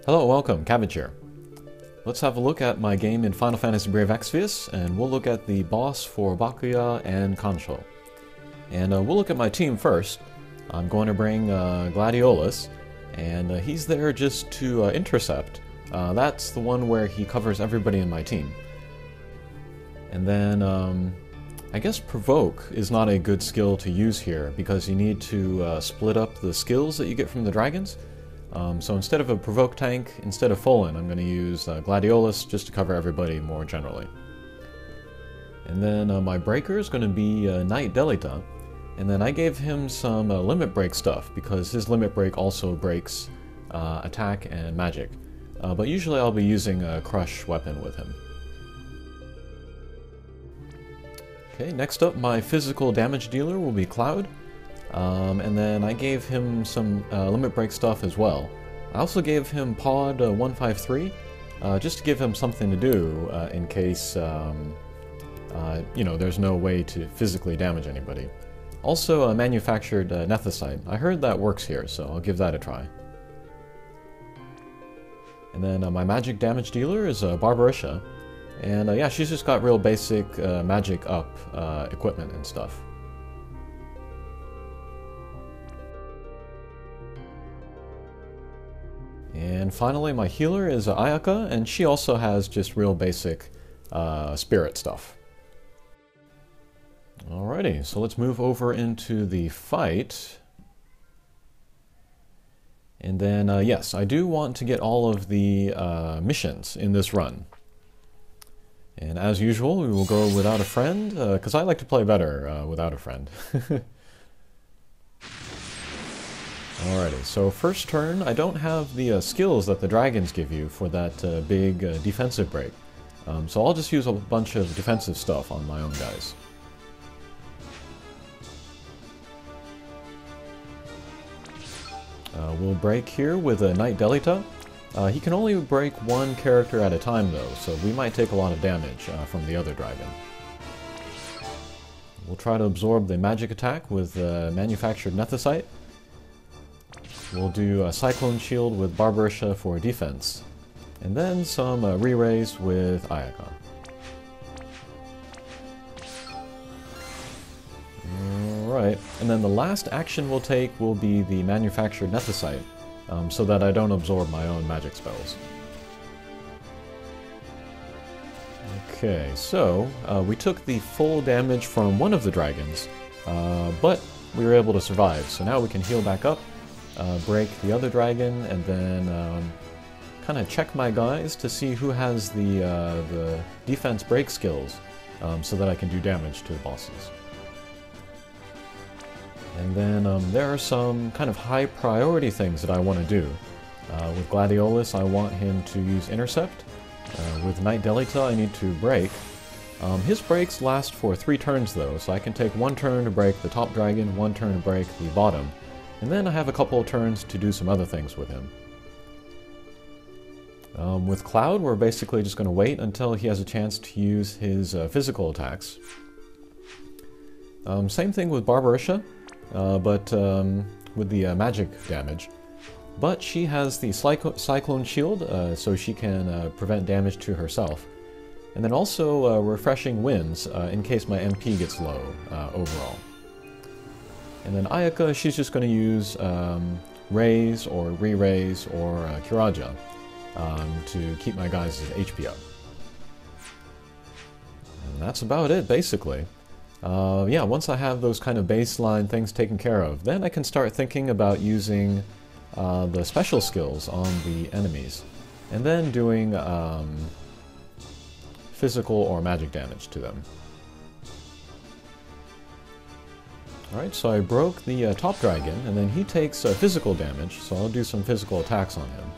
Hello, welcome, Cabbage here. Let's have a look at my game in Final Fantasy Brave Exvius, and we'll look at the boss for Bakuya and Kanshou. And we'll look at my team first. I'm going to bring Gladiolus, and he's there just to intercept. That's the one where he covers everybody in my team. And then, I guess Provoke is not a good skill to use here, because you need to split up the skills that you get from the dragons. So instead of a Provoke tank, instead of Folan, I'm going to use Gladiolus just to cover everybody more generally. And then my breaker is going to be Knight Delita, and then I gave him some limit break stuff, because his limit break also breaks attack and magic. But usually I'll be using a Crush weapon with him. Okay, next up my physical damage dealer will be Cloud. And then I gave him some limit break stuff as well. I also gave him Pod 153, just to give him something to do in case, you know, there's no way to physically damage anybody. Also a manufactured Nethicite. I heard that works here, so I'll give that a try. And then my magic damage dealer is Barbarisha. And yeah, she's just got real basic magic up equipment and stuff. And finally, my healer is Ayaka, and she also has just real basic spirit stuff. Alrighty, so let's move over into the fight. And then, yes, I do want to get all of the missions in this run. And as usual, we will go without a friend, because I like to play better without a friend. Alrighty, so first turn, I don't have the skills that the dragons give you for that big defensive break. So I'll just use a bunch of defensive stuff on my own guys. We'll break here with a Knight Delita. He can only break one character at a time though, so we might take a lot of damage from the other dragon. We'll try to absorb the magic attack with manufactured Nethicite. We'll do a Cyclone Shield with Barbarisha for defense, and then some re-raise with Ayaka. Alright, and then the last action we'll take will be the manufactured Nethicite, so that I don't absorb my own magic spells. Okay, so we took the full damage from one of the dragons, but we were able to survive, so now we can heal back up. Break the other dragon, and then kind of check my guys to see who has the defense break skills, so that I can do damage to the bosses. And then there are some kind of high priority things that I want to do. With Gladiolus, I want him to use Intercept. With Knight Delita, I need to break. His breaks last for 3 turns though, so I can take 1 turn to break the top dragon, 1 turn to break the bottom. And then I have a couple of turns to do some other things with him. With Cloud, we're basically just going to wait until he has a chance to use his physical attacks. Same thing with Barbarisha, but with the magic damage. But she has the Cyclone Shield, so she can prevent damage to herself. And then also Refreshing Winds, in case my MP gets low overall. And then Ayaka, she's just going to use Raise or Re-Raise or Kiraja to keep my guys' HP up. And that's about it, basically. Yeah, once I have those kind of baseline things taken care of, then I can start thinking about using the special skills on the enemies, and then doing physical or magic damage to them. Alright, so I broke the top dragon, and then he takes physical damage, so I'll do some physical attacks on him.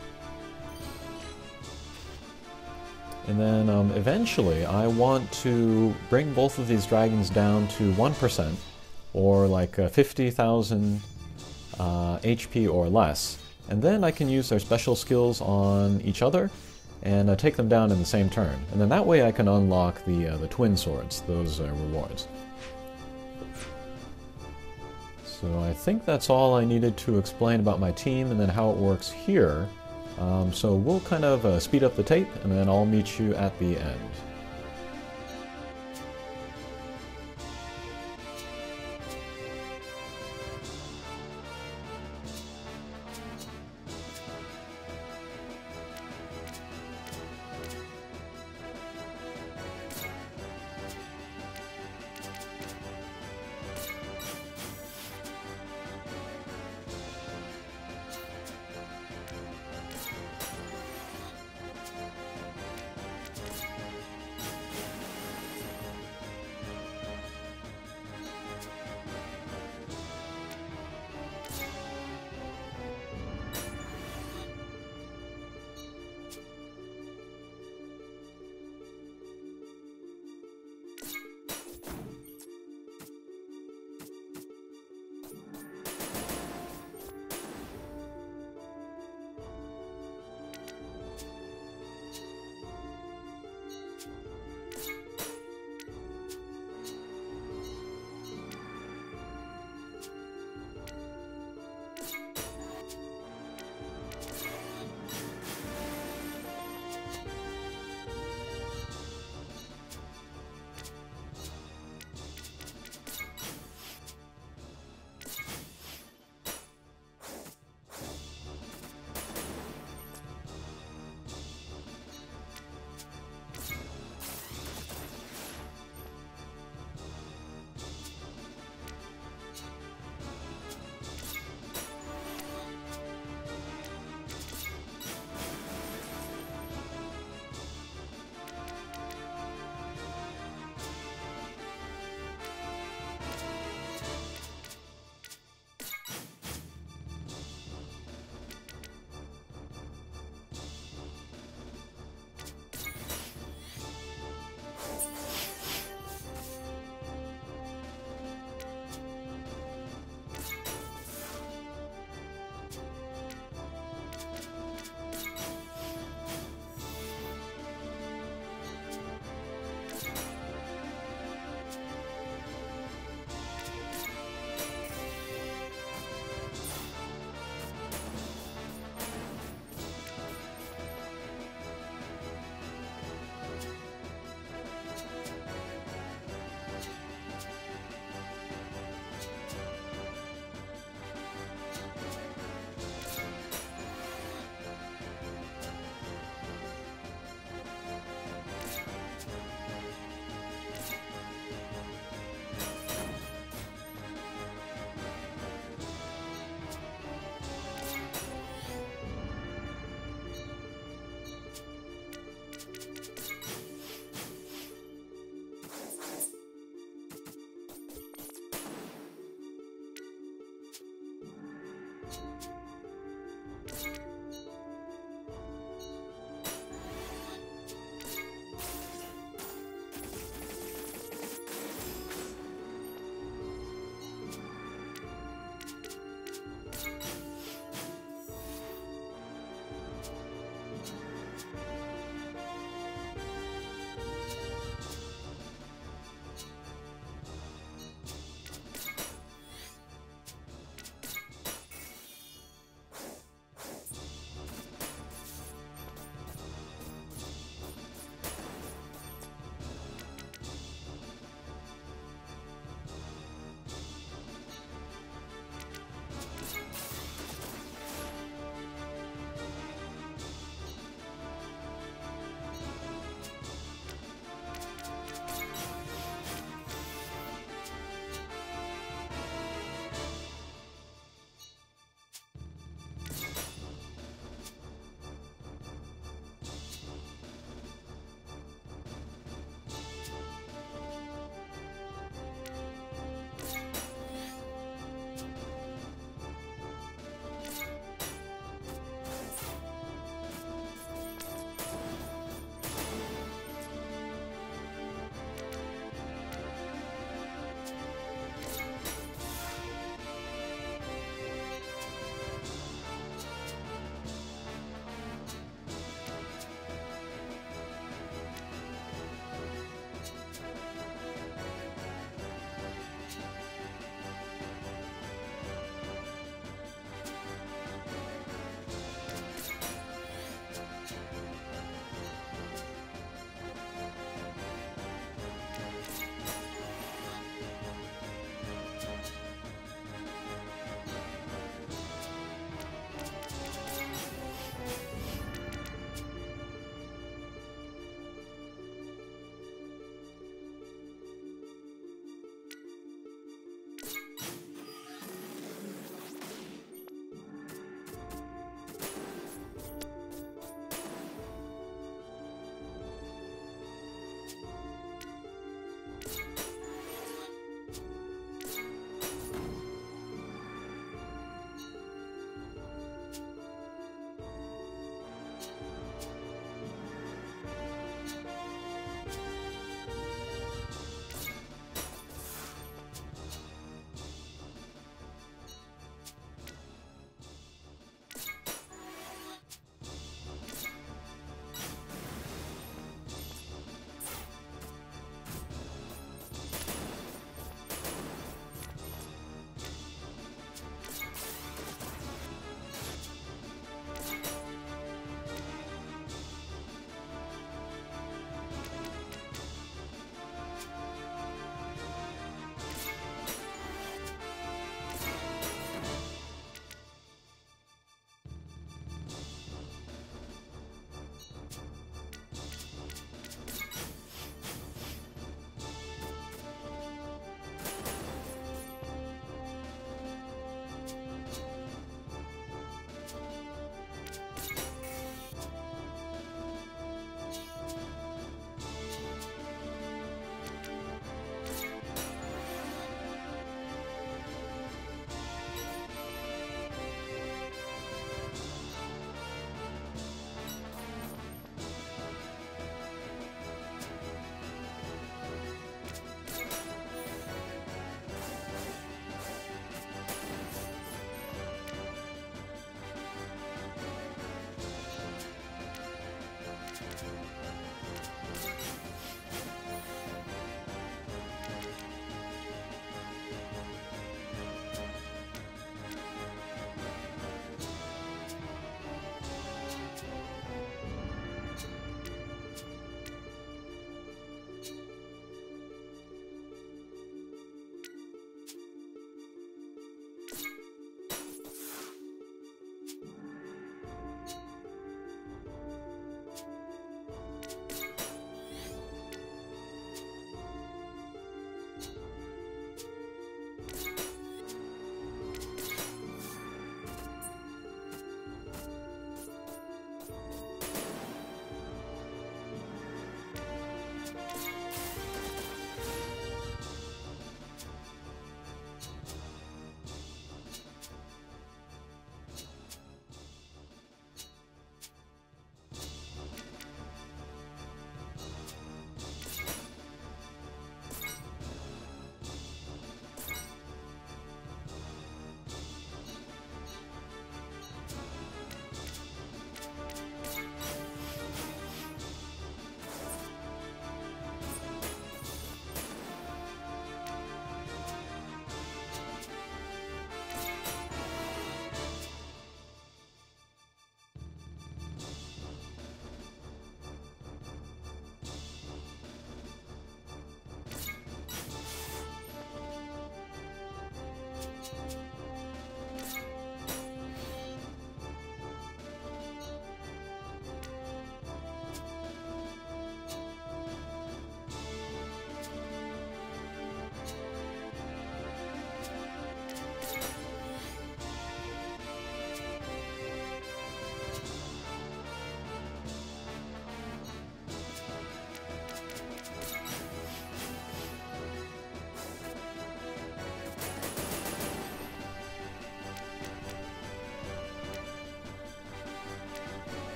And then eventually I want to bring both of these dragons down to 1%, or like 50,000 HP or less. And then I can use their special skills on each other, and take them down in the same turn. And then that way I can unlock the twin swords, those rewards. So I think that's all I needed to explain about my team and then how it works here. So we'll kind of speed up the tape, and then I'll meet you at the end.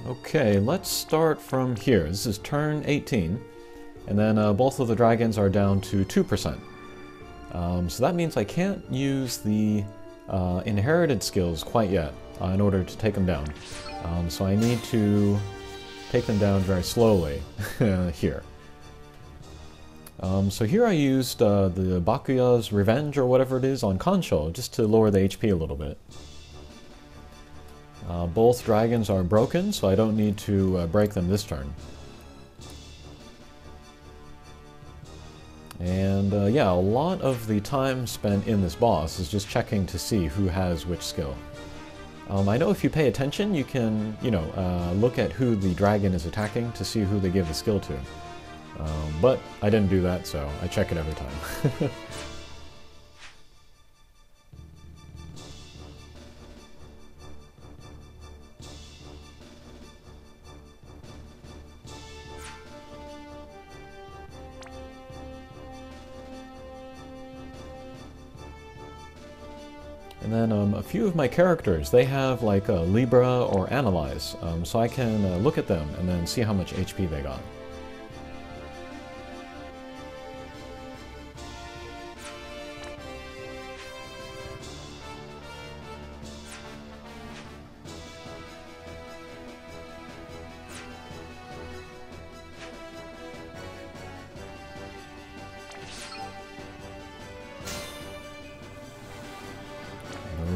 Okay, let's start from here. This is turn 18, and then both of the dragons are down to 2%. So that means I can't use the inherited skills quite yet in order to take them down. So I need to take them down very slowly here. So here I used the Bakuya's Revenge or whatever it is on Kanshou just to lower the HP a little bit. Both dragons are broken, so I don't need to break them this turn. And yeah, a lot of the time spent in this boss is just checking to see who has which skill. I know if you pay attention, you can, look at who the dragon is attacking to see who they give the skill to. But I didn't do that, so I check it every time. And then a few of my characters, they have like a Libra or Analyze, so I can look at them and then see how much HP they got.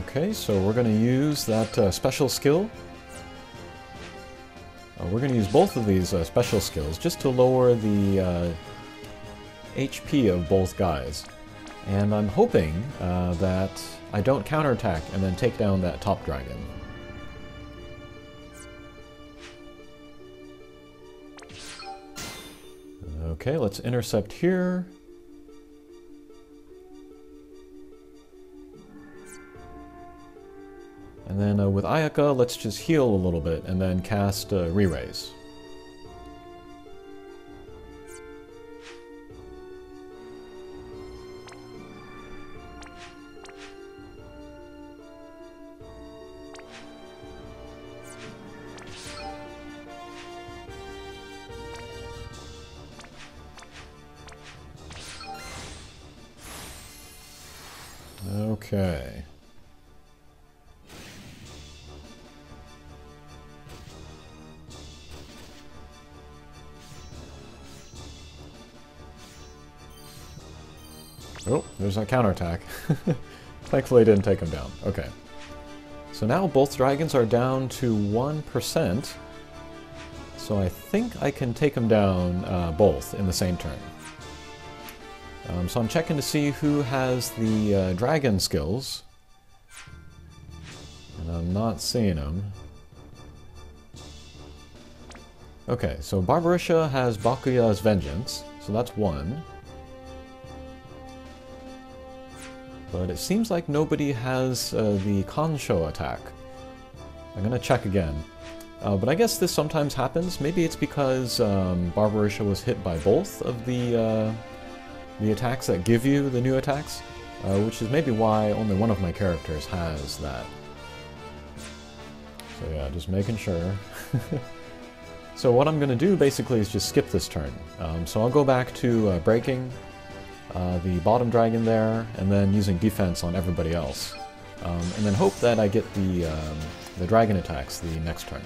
Okay, so we're going to use that special skill. We're going to use both of these special skills just to lower the HP of both guys. And I'm hoping that I don't counterattack and then take down that top dragon. Okay, let's intercept here. And then with Ayaka, let's just heal a little bit and then cast Re-Raise. Okay. Oh, there's that counterattack. Thankfully I didn't take him down. Okay. So now both dragons are down to 1%. So I think I can take them down both in the same turn. So I'm checking to see who has the dragon skills. And I'm not seeing them. Okay, so Barbarisha has Bakuya's Vengeance. So that's one. But it seems like nobody has the Kanshou attack. I'm gonna check again. But I guess this sometimes happens. Maybe it's because Barbarisha was hit by both of the attacks that give you the new attacks, which is maybe why only one of my characters has that. So yeah, just making sure. So what I'm gonna do basically is just skip this turn. So I'll go back to breaking the bottom dragon there, and then using defense on everybody else. And then hope that I get the dragon attacks the next turn.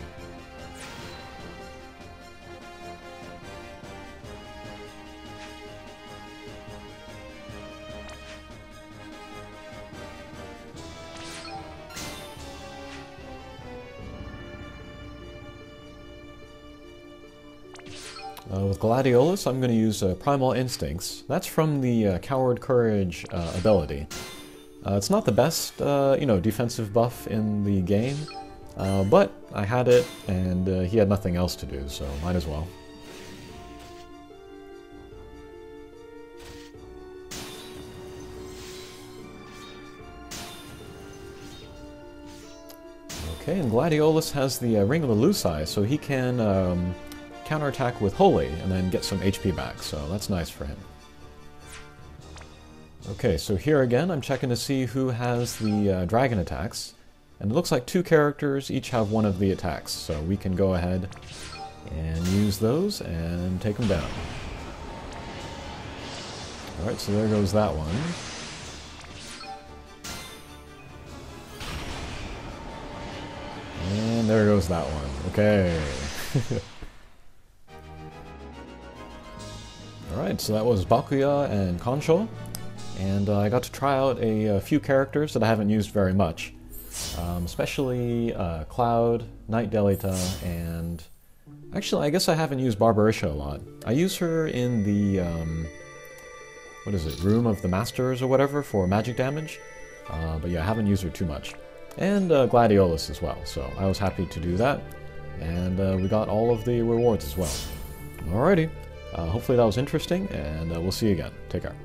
With Gladiolus, I'm going to use Primal Instincts. That's from the Coward Courage ability. It's not the best, defensive buff in the game, but I had it, and he had nothing else to do, so might as well. Okay, and Gladiolus has the Ring of the Lucii, so he can counterattack with Holy and then get some HP back, so that's nice for him. Okay, so here again I'm checking to see who has the dragon attacks. And it looks like 2 characters each have one of the attacks, so we can go ahead and use those and take them down. Alright, so there goes that one. And there goes that one. Okay. Alright, so that was Bakuya and Kanshou. And I got to try out a few characters that I haven't used very much. Especially Cloud, Knight Delita, and... Actually, I guess I haven't used Barbarisha a lot. I use her in the... what is it? Room of the Masters or whatever for magic damage. But yeah, I haven't used her too much. And Gladiolus as well, so I was happy to do that. And we got all of the rewards as well. Alrighty. Hopefully that was interesting, and we'll see you again. Take care.